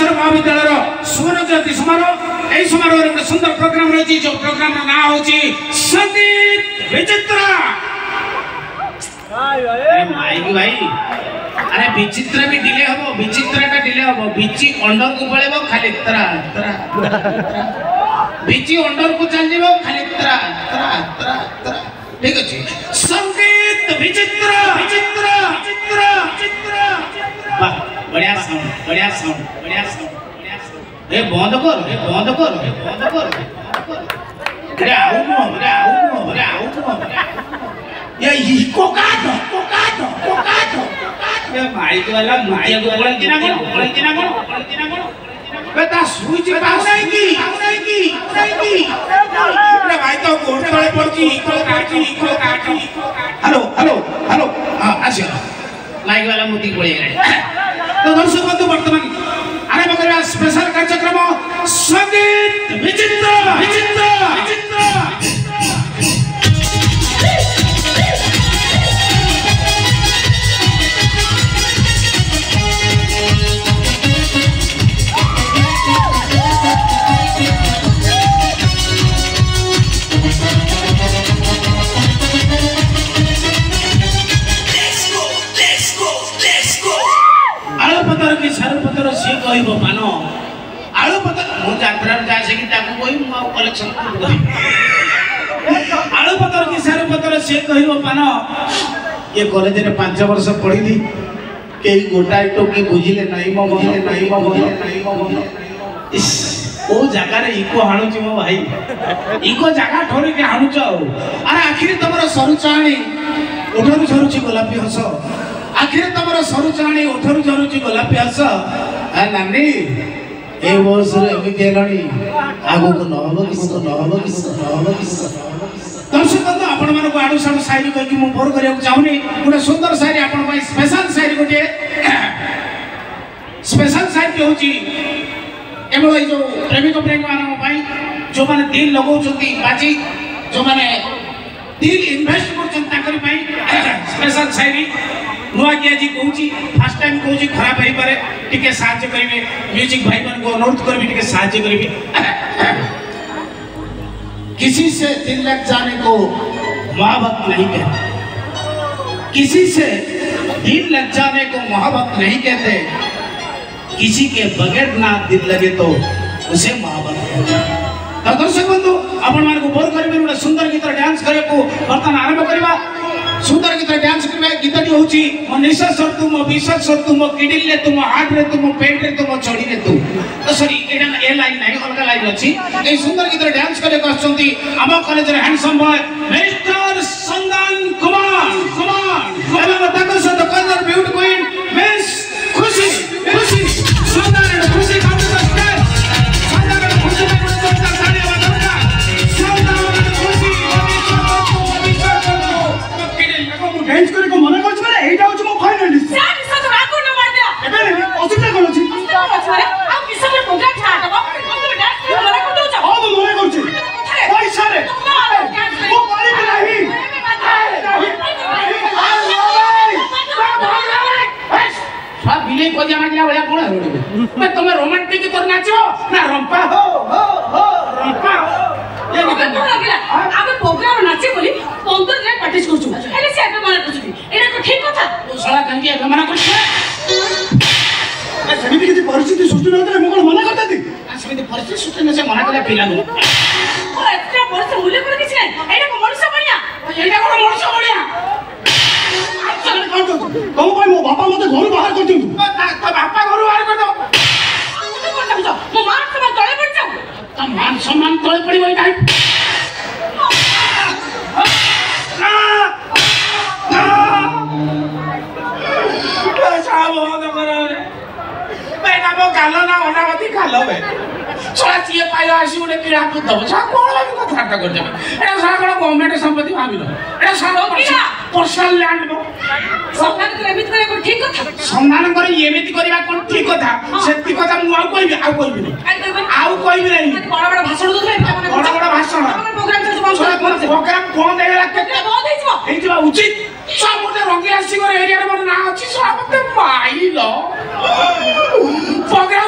बालेश्वर महाविद्यालय सुवर्ण जयंती समारोह ए समारोह में सुंदर प्रोग्राम रही जो प्रोग्राम ना होची संगीत विचित्र माइक भाई अरे विचित्र भी डिले हबो विचित्र का डिले हबो बिची अंडर को पळेबो खाली तरा तरा बिची अंडर को चल जीवो खाली तरा तरा तरा तरा ठीक अछि संगीत विचित्र विचित्र विचित्र विचित्र वाह बढ़िया साउंड बढ़िया साउंड बढ़िया साउंड ए बंद कर ए बंद कर ए बंद कर अरे आओ ये कोकाटो ये माइक वाला माइक बोलती ना कौन बेटा स्विच पास नहीं की अरे भाई तो कोट तले पड़ती कोकाटी हेलो हेलो हेलो हां आसियो माइक वाला मुती पड़ी गए तो दर्शक बंधु वर्तमान आरंभ करबा स्पेशल कार्यक्रम संगीत विचित्र विचित्र विचित्र सारुपतर सी कहबो मानो आलुपतर मो यात्रा जासे कि ताकू कोई मो कलेक्शन आलुपतर की सारुपतर सी कहबो मानो ये कॉलेज रे 5 वर्ष पढिली केई गोटाई टोकी बुझिले नाही मो इस ओ जगह रे इको हाणु छी मो भाई इको जगह ठोरी के हाणु छ अरे आखिर तमरो सरू चाणी ओठरू सरू छी गोलापी हस आखिर तमरो सरू चाणी ओठरू झरुची गोलापी हस आ नानी ए बस रे एमिति हेलणी आगु को नहबो दर्शक बंधु आपण मन को आडू साडू शायरी कहि मु बोर करिया चाहुनी गोटे सुंदर शायरी आपण पई स्पेशल शायरी गोटे स्पेशल शायरी होची एबो जो प्रेमिक प्रेम मान पई जो माने दिल लगौ छथि बाजी जो माने दिल इन्वेस्ट करछन ताकरी पई स्पेशल शायरी नुआ किया जी कहूची फर्स्ट टाइम कहूची खराब होई पारे टिके साहाय्य करिवे म्यूजिक भाई मन को अनुरोध करबी टिके साहाय्य करिवे किसी से दिल लग जाने को मोहब्बत नहीं कहते किसी से दिल लग जाने को मोहब्बत नहीं कहते किसी के बगैर ना दिल लगे तो उसे मोहब्बत कहते तो दर्शक बंधु आपण मान को बोर करिवे गोटे सुंदर गीत डांस करे को बर्तन आरंभ करबा सुंदर गीत डांस करबा गीतटी होची मो निश्वास सर तू मो विश्वास सर तू मो किडिल ले तू मो हार्ट रे तू मो पेट रे तू मो छड़ी रे तू तो सॉरी एडा ए लाइन नहीं अलग लाइन अछि ए सुंदर गीत डांस करे करछंती हम कॉलेज रे हैंडसम बॉय मिस्टर संदान कुमार एवं ताको so the colour beauty queen miss खुशी संदान खुशी का संदान खुशी में जोरदार ताली बजाओ संदान खुशी डांस करे को मना करछ माने एटा होछ मो फाइनलिस्ट जा निसा तो राको न मार दिया एबे असुविधा कोन अछि अरे आ किसे में प्रोग्राम छाड़ दबो तुम डांस करे मना कर दो हां तो मना करछ पैसा रे वो मारी के नहीं सब बिले को जाना दिला बड़ा कोन है मैं तुम्हें रोमांटिक तो नाचो ना रंपा हो रंपा ये निकल लागला आबे प्रोग्राम नाचे बोली 15 दिन प्रैक्टिस करछु एले से आबे मना करछु एटा तो ठीक कथा तू साला कंगी आबे मना करछु मैं समिति की परिस्थिति सृष्टि न करे मोकल मना करता थी समिति परिस्थिति सृष्टि न से मना करला पिला नो ओ एटा वर्ष मूल्य कर किछ नै एटा को मनुष्य बढ़िया एटा को मनुष्य बढ़िया कौन भाई मो बापा मते घर बाहर कर दियो तो बापा घर बाहर कर दो मो मान सम्मान तळे पड़ जाऊ तो मान सम्मान तळे पड़ी होई नाही गालो ना अनावती खालो बे छोरा चिए पायो आसी उडे किरा को दब सा कोन लाग कथा कर देबे एटा सा कोन गवर्नमेंट संपत्ति भाबिलो एटा सा पर्सनल लैंड नो सम्मान करे एमित करे को ठीक कथा सम्मान करे एमित करबा कोन ठीक कथा सेति कथा मु आउ कहबी आउ कहबी नहीं बड़ भाषण दउले बड़ भाषण प्रोग्राम बंद हेला केते बंद हेइजबा उचित सब मोटे रंगीला सिंगर एरिया रे मोर ना अछि सब मते माइलो प्रोग्राम